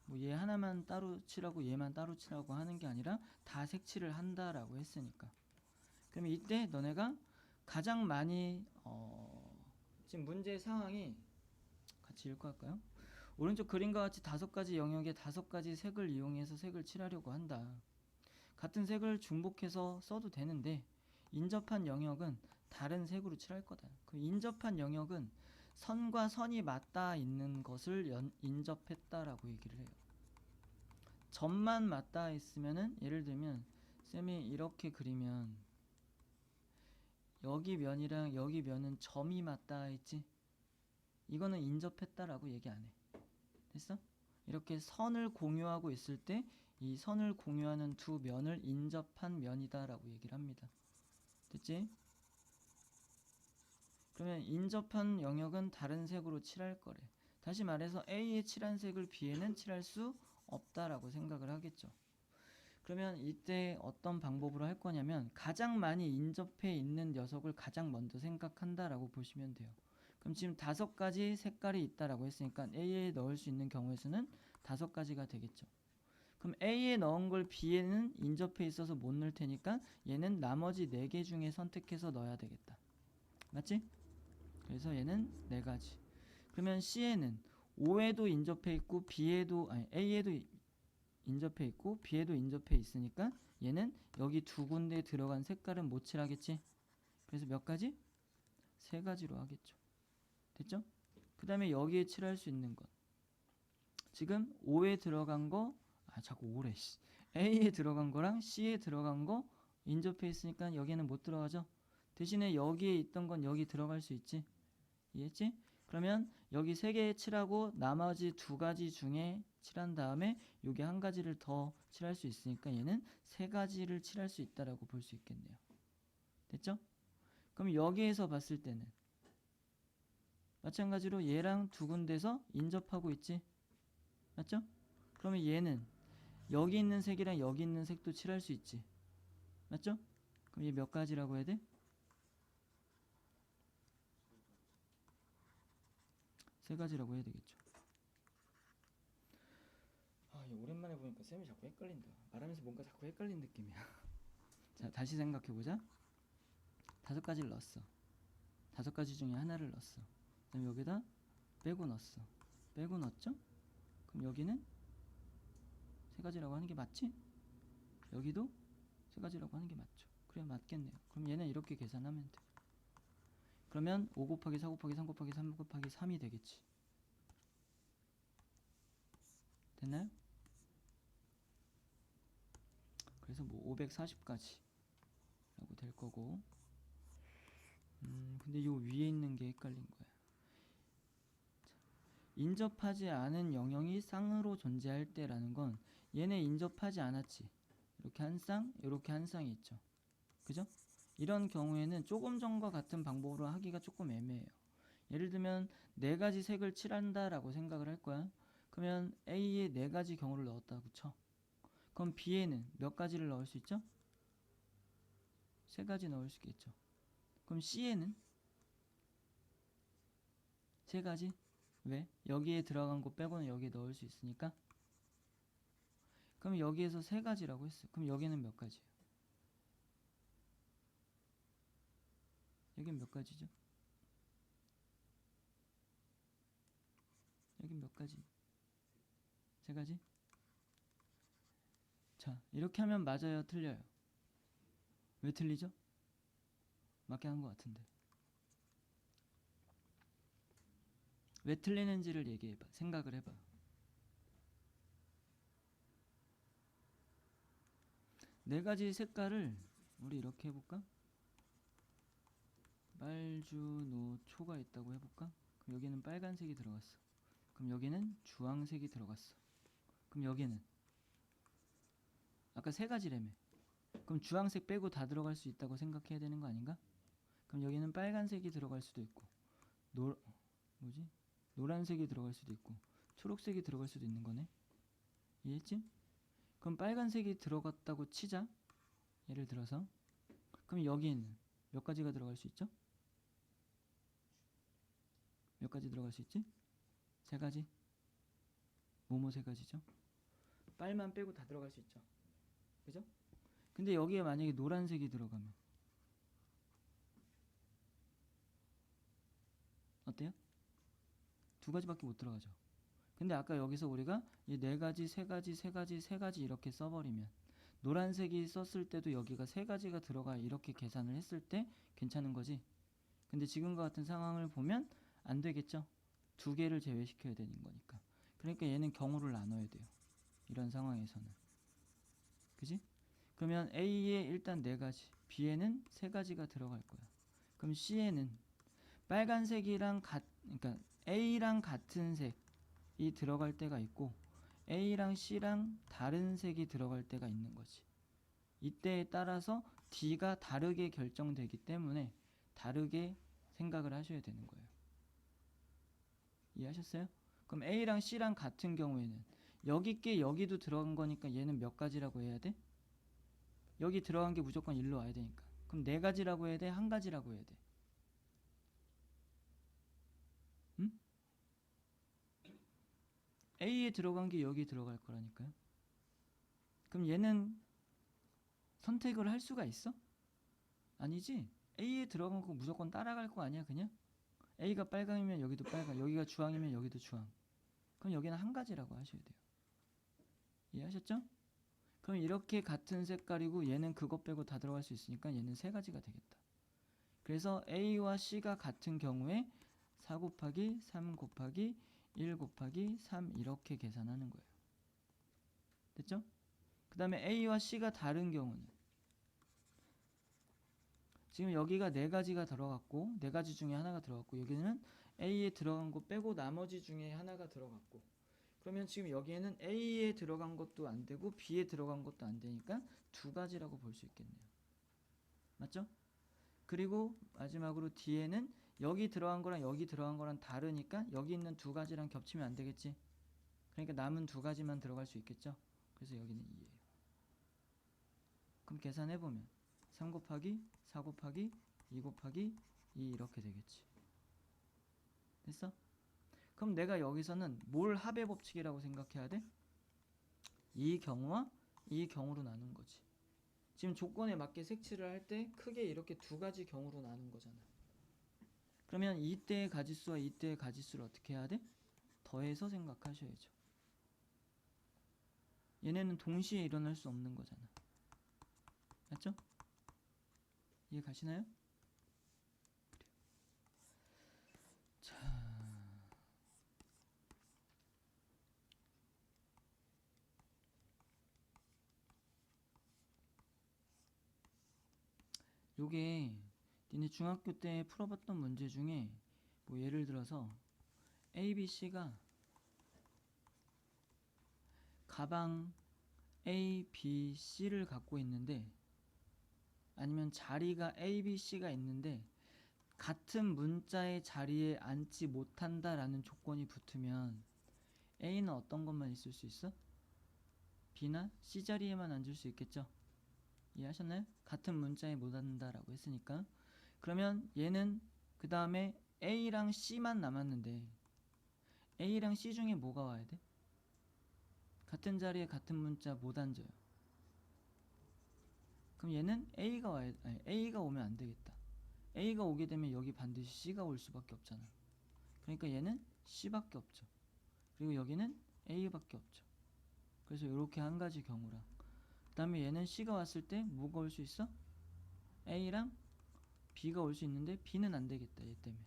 뭐 얘 하나만 따로 칠하고 얘만 따로 칠하고 하는 게 아니라 다 색칠을 한다라고 했으니까. 그러면 이때 너네가 가장 많이 지금 문제 상황이 같이 읽고할까요? 오른쪽 그림과 같이 5가지 영역에 5가지 색을 이용해서 색을 칠하려고 한다. 같은 색을 중복해서 써도 되는데 인접한 영역은 다른 색으로 칠할 거다. 그 인접한 영역은 선과 선이 맞닿아 있는 것을 인접했다라고 얘기를 해요. 점만 맞닿아 있으면은 예를 들면 쌤이 이렇게 그리면 여기 면이랑 여기 면은 점이 맞닿아 있지? 이거는 인접했다라고 얘기 안 해. 됐어? 이렇게 선을 공유하고 있을 때 이 선을 공유하는 두 면을 인접한 면이다라고 얘기를 합니다. 됐지? 그러면 인접한 영역은 다른 색으로 칠할 거래. 다시 말해서 A에 칠한 색을 B에는 칠할 수 없다라고 생각을 하겠죠. 그러면 이때 어떤 방법으로 할 거냐면 가장 많이 인접해 있는 녀석을 가장 먼저 생각한다라고 보시면 돼요. 그럼 지금 5가지 색깔이 있다라고 했으니까 A에 넣을 수 있는 경우의 수는 5가지가 되겠죠. 그럼 A에 넣은 걸 B에는 인접해 있어서 못 넣을 테니까 얘는 나머지 4개 중에 선택해서 넣어야 되겠다. 맞지? 그래서 얘는 4가지. 그러면 C에는 O에도 인접해 있고 A에도 인접해 있고 B에도 인접해 있으니까 얘는 여기 2군데 들어간 색깔은 못 칠하겠지? 그래서 몇 가지? 3가지로 하겠죠. 됐죠? 그 다음에 여기에 칠할 수 있는 것. 지금 O에 들어간 거 자꾸 O래. A에 들어간 거랑 C에 들어간 거 인접해 있으니까 여기는 못 들어가죠. 대신에 여기에 있던 건 여기 들어갈 수 있지. 이해했지? 그러면 여기 3개 칠하고 나머지 2가지 중에 칠한 다음에 여기 1가지를 더 칠할 수 있으니까 얘는 3가지를 칠할 수 있다라고 볼 수 있겠네요. 됐죠? 그럼 여기에서 봤을 때는 마찬가지로 얘랑 2군데서 인접하고 있지. 맞죠? 그러면 얘는 여기 있는 색이랑 여기 있는 색도 칠할 수 있지. 맞죠? 그럼 얘 몇 가지라고 해야 돼? 3가지라고 해야 되겠죠. 오랜만에 보니까 쌤이 자꾸 헷갈린다. 말하면서 뭔가 자꾸 헷갈린 느낌이야. 자, 다시 생각해보자. 5가지를 넣었어. 5가지 중에 하나를 넣었어. 그다음 여기다 빼고 넣었어. 빼고 넣었죠? 그럼 여기는 3가지라고 하는 게 맞지? 여기도 3가지라고 하는 게 맞죠. 그래 맞겠네요. 그럼 얘는 이렇게 계산하면 돼. 그러면 5 곱하기 4 곱하기 3 곱하기 3 곱하기 3이 되겠지. 됐나요? 그래서 뭐 540까지 라고 될 거고. 근데 요 위에 있는 게 헷갈린 거야. 인접하지 않은 영역이 쌍으로 존재할 때라는 건 얘네 인접하지 않았지. 이렇게 한 쌍, 이렇게 한 쌍이 있죠. 그죠? 이런 경우에는 조금 전과 같은 방법으로 하기가 조금 애매해요. 예를 들면 4가지 색을 칠한다라고 생각을 할 거야. 그러면 A에 4가지 경우를 넣었다고 쳐. 그럼 B에는 몇 가지를 넣을 수 있죠? 3가지 넣을 수 있겠죠. 그럼 C에는 3가지? 왜? 여기에 들어간 거 빼고는 여기에 넣을 수 있으니까. 그럼 여기에서 3가지라고 했어요. 그럼 여기는 몇 가지예요? 여긴 몇 가지죠? 여긴 몇 가지? 3가지? 자, 이렇게 하면 맞아요? 틀려요? 왜 틀리죠? 맞게 한 것 같은데. 왜 틀리는지를 얘기해봐. 생각을 해봐. 네 가지 색깔을 우리 이렇게 해볼까? 빨주노초가 있다고 해볼까? 그럼 여기는 빨간색이 들어갔어. 그럼 여기는 주황색이 들어갔어. 그럼 여기는 아까 3가지라며. 그럼 주황색 빼고 다 들어갈 수 있다고 생각해야 되는 거 아닌가? 그럼 여기는 빨간색이 들어갈 수도 있고 노란색이 들어갈 수도 있고 초록색이 들어갈 수도 있는 거네. 이해했지? 그럼 빨간색이 들어갔다고 치자. 예를 들어서 그럼 여기는 몇 가지가 들어갈 수 있죠? 몇 가지 들어갈 수 있지? 3가지. 뭐뭐 3가지죠? 빨만 빼고 다 들어갈 수 있죠. 그죠? 근데 여기에 만약에 노란색이 들어가면 어때요? 2가지밖에 못 들어가죠. 근데 아까 여기서 우리가 이 4가지, 3가지, 3가지, 3가지 이렇게 써버리면 노란색이 썼을 때도 여기가 3가지가 들어가 이렇게 계산을 했을 때 괜찮은 거지. 근데 지금과 같은 상황을 보면 안 되겠죠. 2개를 제외시켜야 되는 거니까. 그러니까 얘는 경우를 나눠야 돼요. 이런 상황에서는. 그지? 그러면 A에 일단 4가지, B에는 3가지가 들어갈 거야. 그럼 C에는 빨간색이랑 그러니까 A랑 같은 색이 들어갈 때가 있고 A랑 C랑 다른 색이 들어갈 때가 있는 거지. 이때에 따라서 D가 다르게 결정되기 때문에 다르게 생각을 하셔야 되는 거예요. 이해하셨어요? 그럼 A랑 C랑 같은 경우에는 여기 게 여기도 들어간 거니까 얘는 몇 가지라고 해야 돼? 여기 들어간 게 무조건 일로 와야 되니까. 그럼 4가지라고 해야 돼? 1가지라고 해야 돼? 응? A에 들어간 게 여기 들어갈 거라니까요. 그럼 얘는 선택을 할 수가 있어? 아니지. A에 들어간 거 무조건 따라갈 거 아니야 그냥? A가 빨강이면 여기도 빨강, 여기가 주황이면 여기도 주황. 그럼 여기는 1가지라고 하셔야 돼요. 이해하셨죠? 그럼 이렇게 같은 색깔이고 얘는 그것 빼고 다 들어갈 수 있으니까 얘는 3가지가 되겠다. 그래서 A와 C가 같은 경우에 4 곱하기 3 곱하기 1 곱하기 3 이렇게 계산하는 거예요. 됐죠? 그 다음에 A와 C가 다른 경우는 지금 여기가 4가지가 들어갔고 4가지 중에 하나가 들어갔고 여기는 A에 들어간 거 빼고 나머지 중에 하나가 들어갔고 그러면 지금 여기에는 A에 들어간 것도 안 되고 B에 들어간 것도 안 되니까 2가지라고 볼 수 있겠네요. 맞죠? 그리고 마지막으로 D에는 여기 들어간 거랑 여기 들어간 거랑 다르니까 여기 있는 2가지랑 겹치면 안 되겠지. 그러니까 남은 2가지만 들어갈 수 있겠죠. 그래서 여기는 2예요. 그럼 계산해보면 3 곱하기 4 곱하기 2 곱하기 2 이렇게 되겠지. 됐어? 그럼 내가 여기서는 뭘 합의 법칙이라고 생각해야 돼? 이 경우와 이 경우로 나눈 거지. 지금 조건에 맞게 색칠을 할 때 크게 이렇게 두 가지 경우로 나눈 거잖아. 그러면 이때의 가지수와 이때의 가지수를 어떻게 해야 돼? 더해서 생각하셔야죠. 얘네는 동시에 일어날 수 없는 거잖아. 맞죠? 이해 가시나요? 자, 요게 니네 중학교 때 풀어봤던 문제 중에 뭐 예를 들어서 A, B, C가 가방 A, B, C를 갖고 있는데, 아니면 자리가 A, B, C가 있는데 같은 문자의 자리에 앉지 못한다라는 조건이 붙으면 A는 어떤 것만 있을 수 있어? B나 C 자리에만 앉을 수 있겠죠? 이해하셨나요? 같은 문자에 못 앉는다라고 했으니까. 그러면 얘는 그 다음에 A랑 C만 남았는데 A랑 C 중에 뭐가 와야 돼? 같은 자리에 같은 문자 못 앉아요. 그럼 얘는 A가 오면 안 되겠다. A가 오게 되면 여기 반드시 C가 올 수밖에 없잖아. 그러니까 얘는 C밖에 없죠. 그리고 여기는 A밖에 없죠. 그래서 이렇게 한 가지 경우랑, 그 다음에 얘는 C가 왔을 때 뭐가 올 수 있어? A랑 B가 올 수 있는데 B는 안 되겠다, 얘 때문에.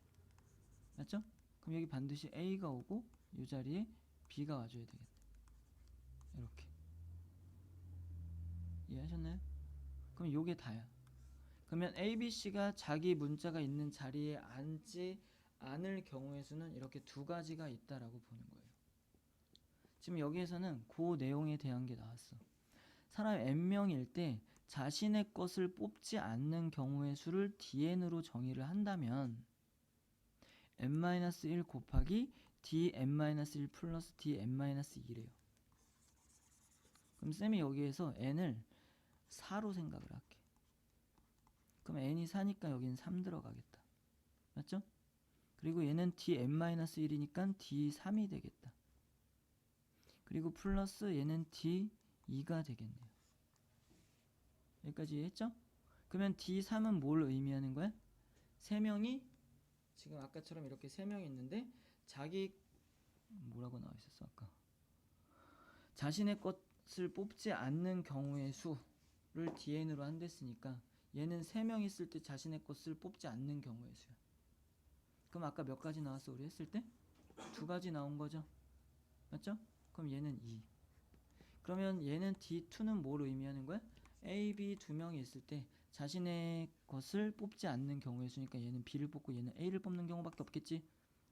맞죠? 그럼 여기 반드시 A가 오고 이 자리에 B가 와줘야 되겠네. 이렇게. 이해하셨나요? 그럼 요게 다야. 그러면 A, B, C가 자기 문자가 있는 자리에 앉지 않을 경우의 수는 이렇게 두 가지가 있다라고 보는 거예요. 지금 여기에서는 그 내용에 대한 게 나왔어. 사람 n명일 때 자신의 것을 뽑지 않는 경우의 수를 dn으로 정의를 한다면 n-1 곱하기 dn-1 플러스 dn-2래요. 그럼 쌤이 여기에서 n을 4로 생각을 할게. 그럼 n이 4니까 여기는 3 들어가겠다. 맞죠? 그리고 얘는 dn-1이니까 d3이 되겠다. 그리고 플러스 얘는 d2가 되겠네요. 여기까지 했죠? 그러면 d3은 뭘 의미하는 거야? 3명이 지금 아까처럼 이렇게 3명이 있는데 자기 뭐라고 나와 있었어 아까? 자신의 것을 뽑지 않는 경우의 수를 dn으로 한댔으니까 얘는 3명 있을 때 자신의 것을 뽑지 않는 경우의 수야. 그럼 아까 몇 가지 나왔어 우리 했을 때? 2가지 나온 거죠? 맞죠? 그럼 얘는 2. 그러면 얘는 D2는 뭘 의미하는 거야? A, B 두 명이 있을 때 자신의 것을 뽑지 않는 경우의 수니까 얘는 B를 뽑고 얘는 A를 뽑는 경우밖에 없겠지?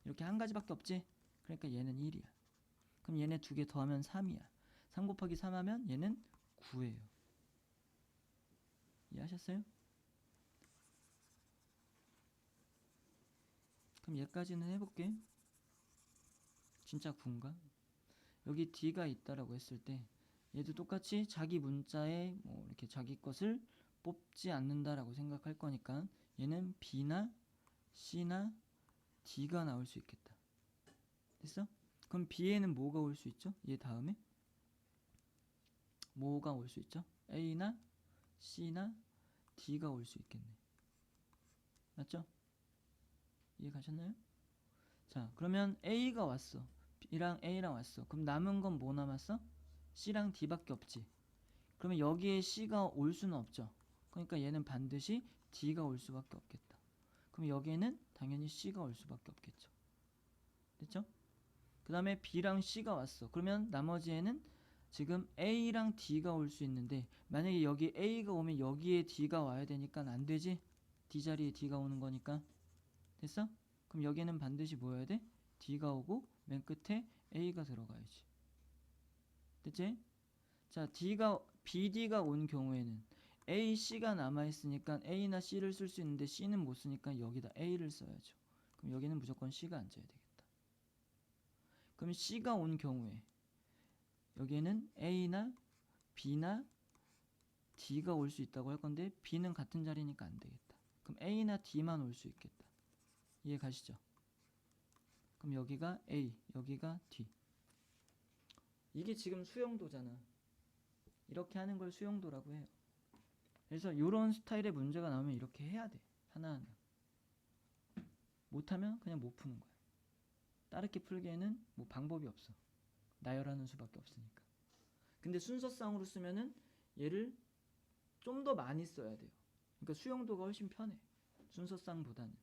이렇게 한 가지밖에 없지? 그러니까 얘는 1이야. 그럼 얘네 두 개 더하면 3이야. 3 곱하기 3 하면 얘는 9예요. 이해하셨어요? 그럼 얘까지는 해볼게. 진짜 9인가? 여기 D가 있다라고 했을 때 얘도 똑같이 자기 문자에 뭐 이렇게 자기 것을 뽑지 않는다라고 생각할 거니까 얘는 B나 C나 D가 나올 수 있겠다. 됐어? 그럼 B에는 뭐가 올 수 있죠? 얘 다음에 뭐가 올 수 있죠? A나 C나 D가 올 수 있겠네. 맞죠? 이해 가셨나요? 자, 그러면 A가 왔어. B랑 A랑 왔어. 그럼 남은 건 뭐 남았어? C랑 D밖에 없지. 그러면 여기에 C가 올 수는 없죠. 그러니까 얘는 반드시 D가 올 수밖에 없겠다. 그럼 여기에는 당연히 C가 올 수밖에 없겠죠. 됐죠? 그 다음에 B랑 C가 왔어. 그러면 나머지에는 지금 A랑 D가 올 수 있는데 만약에 여기 A가 오면 여기에 D가 와야 되니까 안 되지? D 자리에 D가 오는 거니까. 됐어? 그럼 여기에는 반드시 뭐 해야 돼? D가 오고 맨 끝에 A가 들어가야지. 됐지? 자, BD가 온 경우에는 A, C가 남아있으니까 A나 C를 쓸 수 있는데 C는 못 쓰니까 여기다 A를 써야죠. 그럼 여기는 무조건 C가 앉아야 되겠다. 그럼 C가 온 경우에 여기에는 A나 B나 D가 올 수 있다고 할 건데 B는 같은 자리니까 안 되겠다. 그럼 A나 D만 올 수 있겠다. 이해 가시죠? 그럼 여기가 A, 여기가 D. 이게 지금 수영도잖아. 이렇게 하는 걸 수용도라고 해요. 그래서 이런 스타일의 문제가 나오면 이렇게 해야 돼. 하나하나. 못하면 그냥 못 푸는 거야. 따르게 풀기에는 뭐 방법이 없어. 나열하는 수밖에 없으니까. 근데 순서상으로 쓰면은 얘를 좀 더 많이 써야 돼요. 그러니까 수용도가 훨씬 편해. 순서상보다는.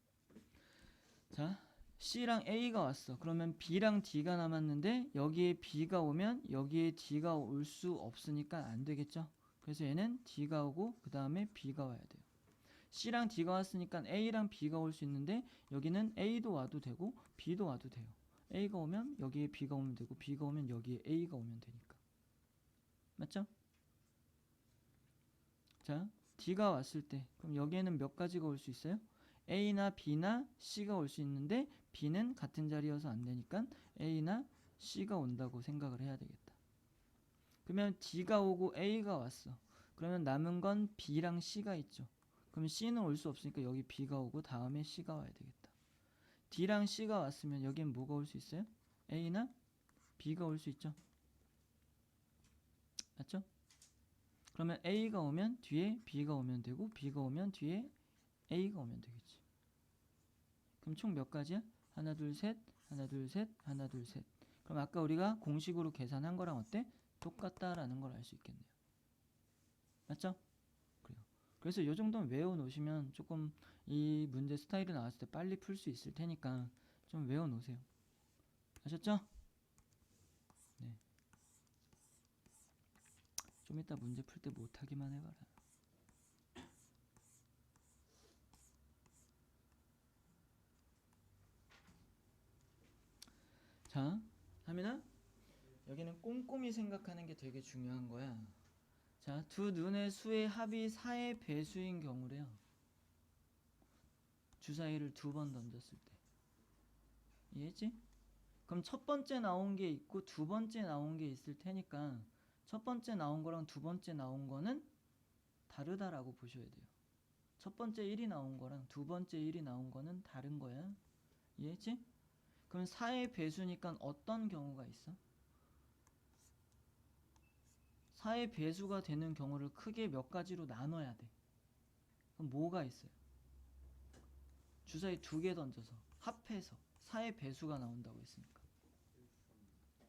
자, C랑 A가 왔어. 그러면 B랑 D가 남았는데 여기에 B가 오면 여기에 D가 올 수 없으니까 안 되겠죠. 그래서 얘는 D가 오고 그 다음에 B가 와야 돼요. C랑 D가 왔으니까 A랑 B가 올 수 있는데 여기는 A도 와도 되고 B도 와도 돼요. A가 오면 여기에 B가 오면 되고 B가 오면 여기에 A가 오면 되니까. 맞죠? 자, D가 왔을 때 그럼 여기에는 몇 가지가 올 수 있어요? A나 B나 C가 올 수 있는데 B는 같은 자리여서 안 되니까 A나 C가 온다고 생각을 해야 되겠다. 그러면 D가 오고 A가 왔어. 그러면 남은 건 B랑 C가 있죠. 그럼 C는 올 수 없으니까 여기 B가 오고 다음에 C가 와야 되겠다. D랑 C가 왔으면 여기엔 뭐가 올 수 있어요? A나 B가 올 수 있죠. 맞죠? 그러면 A가 오면 뒤에 B가 오면 되고 B가 오면 뒤에 A가 오면 되겠지. 그럼 총 몇 가지야? 하나 둘 셋, 하나 둘 셋, 하나 둘 셋. 그럼 아까 우리가 공식으로 계산한 거랑 어때? 똑같다라는 걸 알 수 있겠네요. 맞죠? 그래요. 그래서 이 정도는 외워놓으시면 조금 이 문제 스타일이 나왔을 때 빨리 풀 수 있을 테니까 좀 외워놓으세요. 아셨죠? 네. 좀 이따 문제 풀 때 못하기만 해봐라. 자, 하민아, 여기는 꼼꼼히 생각하는 게 되게 중요한 거야. 자, 두 눈의 수의 합이 4의 배수인 경우래요. 주사위를 2번 던졌을 때. 이해했지? 그럼 첫 번째 나온 게 있고 두 번째 나온 게 있을 테니까 첫 번째 나온 거랑 두 번째 나온 거는 다르다라고 보셔야 돼요. 첫 번째 1이 나온 거랑 두 번째 1이 나온 거는 다른 거야. 이해했지? 그럼 4의 배수니까 어떤 경우가 있어? 4의 배수가 되는 경우를 크게 몇 가지로 나눠야 돼. 그럼 뭐가 있어요? 주사위 2개 던져서 합해서 4의 배수가 나온다고 했으니까.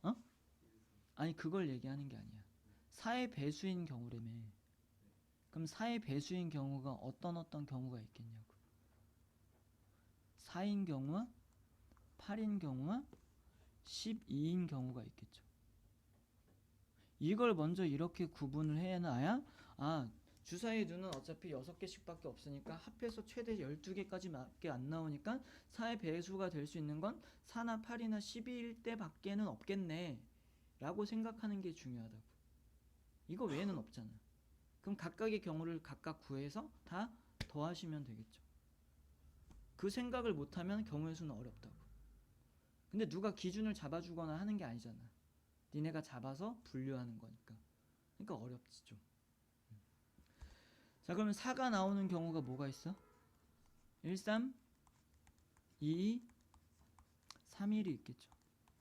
어? 아니 그걸 얘기하는 게 아니야. 4의 배수인 경우라며. 그럼 4의 배수인 경우가 어떤 경우가 있겠냐고. 4인 경우와 8인 경우와 12인 경우가 있겠죠. 이걸 먼저 이렇게 구분을 해놔야 주사위 눈은 어차피 6개씩밖에 없으니까 합해서 최대 12개까지밖에 안 나오니까 4의 배수가 될 수 있는 건 4나 8이나 12일 때밖에는 없겠네 라고 생각하는 게 중요하다고. 이거 외에는 없잖아. 그럼 각각의 경우를 각각 구해서 다 더하시면 되겠죠. 그 생각을 못하면 경우의 수는 어렵다고. 근데 누가 기준을 잡아주거나 하는 게 아니잖아. 니네가 잡아서 분류하는 거니까. 그러니까 어렵지 좀. 자, 그러면 4가 나오는 경우가 뭐가 있어? 1, 3, 2, 3일이 있겠죠.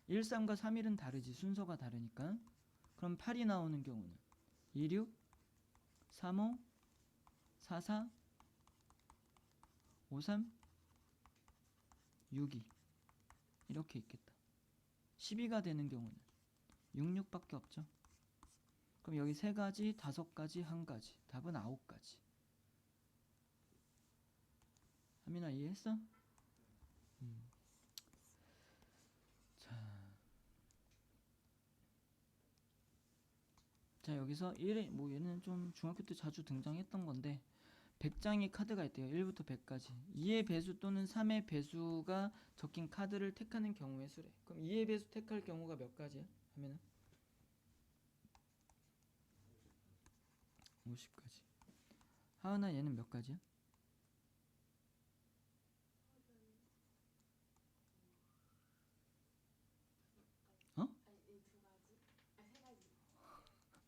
1, 3과 3일은 다르지. 순서가 다르니까. 그럼 8이 나오는 경우는 2, 6, 3, 5, 4, 4, 5, 3, 6, 2 이렇게 있겠다. 12가 되는 경우는 6, 6밖에 없죠. 그럼 여기 3가지, 5가지, 1가지. 답은 9가지. 하민아 이해했어? 자, 여기서 1에 뭐 얘는 좀 중학교 때 자주 등장했던 건데 100장의 카드가 있대요. 1부터 100까지. 2의 배수 또는 3의 배수가 적힌 카드를 택하는 경우의 수래. 그럼 2의 배수 택할 경우가 몇 가지야? 하면은 50가지. 하은아 얘는 몇 가지야? 어?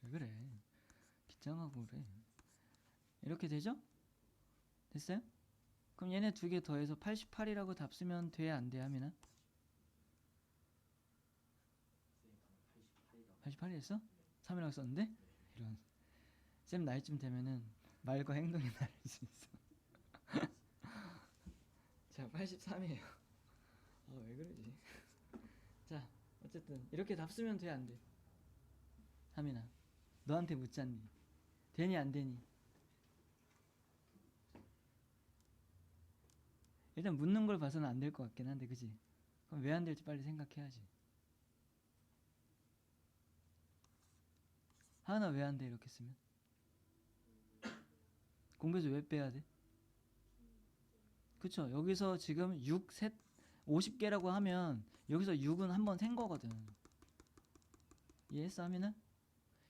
왜 그래? 긴장하고 그래. 이렇게 되죠? 됐어요? 그럼 얘네 2개 더해서 88이라고 답 쓰면 돼? 안 돼? 하면은 88이 됐어? 3이라고 썼는데? 이런. 쌤 나이쯤 되면은 말과 행동이 다를 수 있어. 자, 83이에요. 왜 그러지? 자, 어쨌든 이렇게 답 쓰면 돼, 안 돼? 하민아, 너한테 묻잖니. 되니 안 되니? 일단 묻는 걸 봐서는 안 될 것 같긴 한데, 그지? 그럼 왜 안 될지 빨리 생각해야지. 하나 왜 안 돼, 이렇게 쓰면? 공배수 왜 빼야 돼? 그쵸? 여기서 지금 6, 셋, 50개라고 하면 여기서 6은 한 번 센 거거든. 이해했어, 하민아?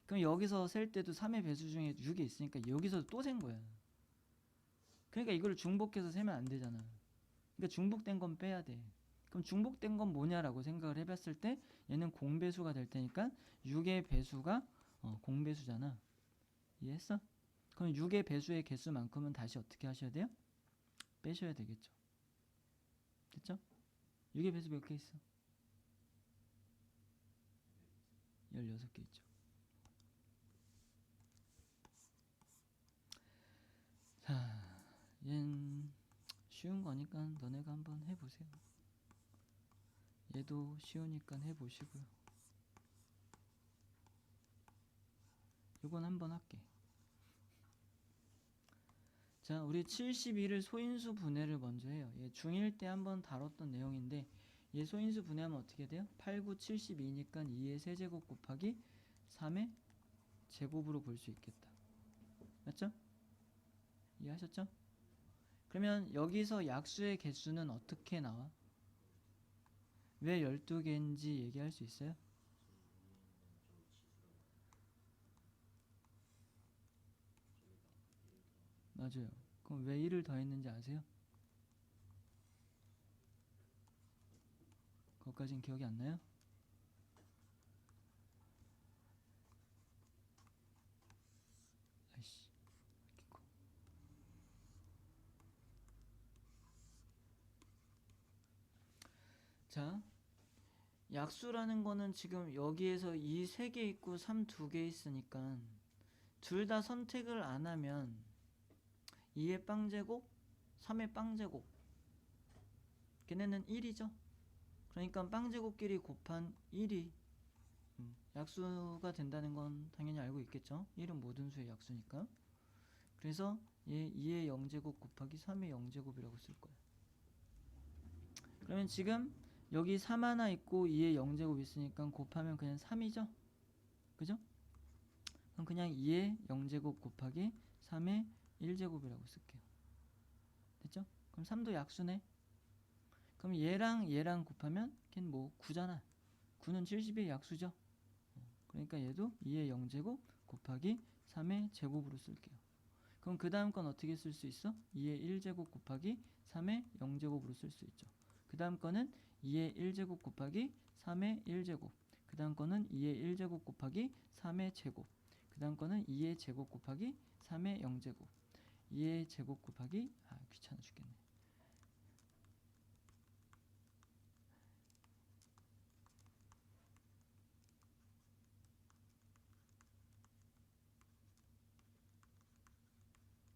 그럼 여기서 셀 때도 3의 배수 중에 6이 있으니까 여기서 또 센 거야. 그러니까 이걸 중복해서 세면 안 되잖아. 그러니까 중복된 건 빼야 돼. 그럼 중복된 건 뭐냐라고 생각을 해봤을 때 얘는 공배수가 될 테니까 6의 배수가 공배수잖아. 이해했어? 그럼 6의 배수의 개수만큼은 다시 어떻게 하셔야 돼요? 빼셔야 되겠죠. 됐죠? 6의 배수 몇 개 있어? 16개 있죠. 자, 얘는 쉬운 거니까 너네가 한번 해보세요. 얘도 쉬우니까 해보시고요. 이건 한번 할게. 자, 우리 71을 소인수 분해를 먼저 해요. 얘 중1 때 한번 다뤘던 내용인데 얘 소인수 분해하면 어떻게 돼요? 8, 9, 72니까 2의 세제곱 곱하기 3의 제곱으로 볼 수 있겠다. 맞죠? 이해하셨죠? 그러면 여기서 약수의 개수는 어떻게 나와? 왜 12개인지 얘기할 수 있어요? 맞아요. 그럼 왜 1을 더했는지 아세요? 그것까진 기억이 안 나요? 아이씨. 자, 약수라는 거는 지금 여기에서 2 3개 있고 3 2개 있으니까 둘 다 선택을 안 하면 2의 빵제곱, 3의 빵제곱 걔네는 1이죠. 그러니까 빵제곱끼리 곱한 1이 약수가 된다는 건 당연히 알고 있겠죠. 1은 모든 수의 약수니까. 그래서 얘 2의 0제곱 곱하기 3의 0제곱이라고 쓸 거예요. 그러면 지금 여기 3 하나 있고 2의 0제곱 있으니까 곱하면 그냥 3이죠. 그죠? 그럼 그냥 2의 0제곱 곱하기 3의 1제곱이라고 쓸게요. 됐죠? 그럼 3도 약수네. 그럼 얘랑 곱하면 걔는 뭐 9잖아. 9는 70의 약수죠. 그러니까 얘도 2의 0제곱 곱하기 3의 제곱으로 쓸게요. 그럼 그 다음 건 어떻게 쓸 수 있어? 2의 1제곱 곱하기 3의 0제곱으로 쓸 수 있죠. 그 다음 거는 2의 1제곱 곱하기 3의 1제곱. 그 다음 거는 2의 1제곱 곱하기 3의 제곱. 그 다음 거는 2의 제곱 곱하기 3의 0제곱. 2의 제곱 곱하기 귀찮아 죽겠네.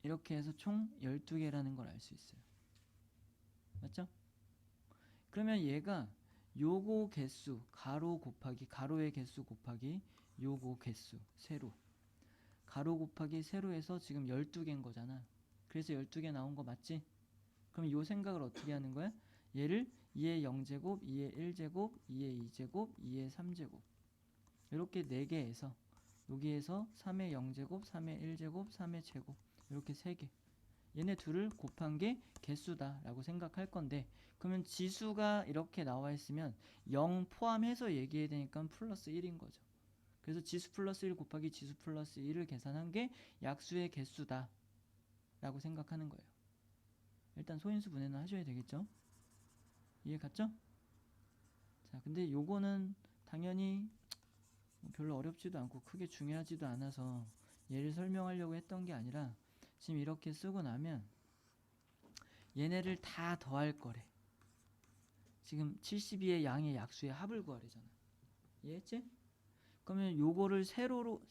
이렇게 해서 총 12개라는 걸 알 수 있어요. 맞죠? 그러면 얘가 요거 개수 가로 곱하기 가로의 개수 곱하기 요거 개수 세로 가로 곱하기 세로에서 지금 12개인 거잖아. 그래서 12개 나온 거 맞지? 그럼 요 생각을 어떻게 하는 거야? 얘를 2의 0제곱, 2의 1제곱, 2의 2제곱, 2의 3제곱 이렇게 4개에서 여기에서 3의 0제곱, 3의 1제곱, 3의 제곱 이렇게 3개 얘네 둘을 곱한 게 개수다 라고 생각할 건데 그러면 지수가 이렇게 나와 있으면 0 포함해서 얘기해야 되니까 플러스 1인 거죠. 그래서 지수 플러스 1 곱하기 지수 플러스 1을 계산한 게 약수의 개수다 라고 생각하는 거예요. 일단 소인수 분해는 하셔야 되겠죠. 이해 갔죠? 자, 근데 요거는 당연히 별로 어렵지도 않고 크게 중요하지도 않아서 얘를 설명하려고 했던 게 아니라 지금 이렇게 쓰고 나면 얘네를 다 더할 거래. 지금 72의 양의 약수의 합을 구하래잖아. 이해했지? 그러면 요거를 세로로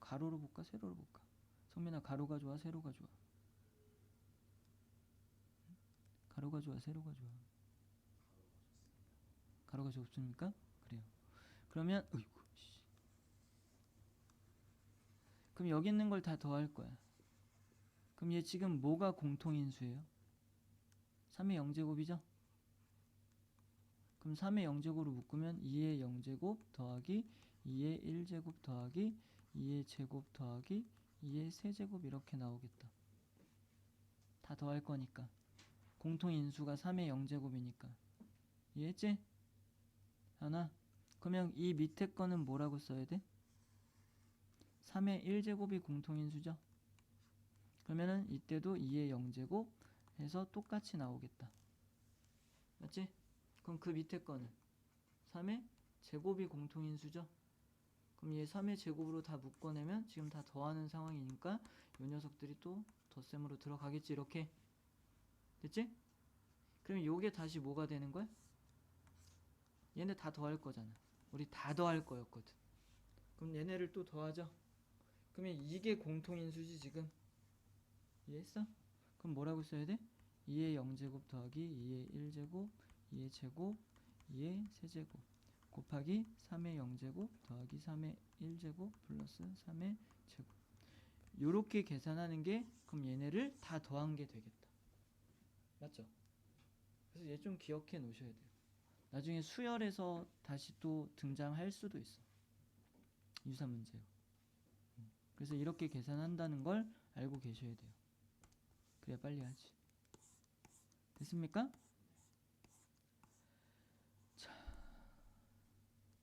가로로 볼까 세로로 볼까? 성민아 가로가 좋아 세로가 좋아? 가로가 좋아 세로가 좋아? 가로가 좋습니까? 그래요. 그러면 어이구, 그럼 여기 있는 걸 다 더할 거야. 그럼 얘 지금 뭐가 공통인수예요? 3의 0제곱이죠? 그럼 3의 0제곱으로 묶으면 2의 0제곱 더하기 2의 1제곱 더하기 2의 제곱 더하기 2의 세제곱 이렇게 나오겠다. 다 더할 거니까. 공통인수가 3의 0제곱이니까. 이해했지? 하나. 그러면 이 밑에 거는 뭐라고 써야 돼? 3의 1제곱이 공통인수죠? 그러면은 이때도 2의 0제곱 해서 똑같이 나오겠다. 맞지? 그럼 그 밑에 거는 3의 제곱이 공통인수죠? 그럼 얘 3의 제곱으로 다 묶어내면 지금 다 더하는 상황이니까 이 녀석들이 또 덧셈으로 들어가겠지. 이렇게 됐지? 그럼 요게 다시 뭐가 되는 거야? 얘네 다 더할 거잖아. 우리 다 더할 거였거든. 그럼 얘네를 또 더하죠. 그러면 이게 공통인수지 지금. 이해했어? 그럼 뭐라고 써야 돼? 2의 0제곱 더하기 2의 1제곱 2의 제곱 2의 세제곱 곱하기 3의 0제곱 더하기 3의 1제곱 플러스 3의 제곱. 요렇게 계산하는 게 그럼 얘네를 다 더한 게 되겠다. 맞죠? 그래서 얘 좀 기억해 놓으셔야 돼요. 나중에 수열에서 다시 또 등장할 수도 있어. 유사 문제요. 그래서 이렇게 계산한다는 걸 알고 계셔야 돼요. 그래야 빨리 하지. 됐습니까? 자,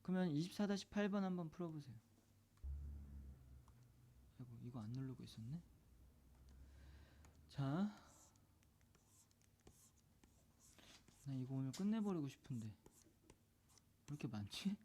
그러면 24-8번 한번 풀어보세요. 아이고, 이거 안 누르고 있었네. 자, 나 이거 오늘 끝내버리고 싶은데 왜 이렇게 많지?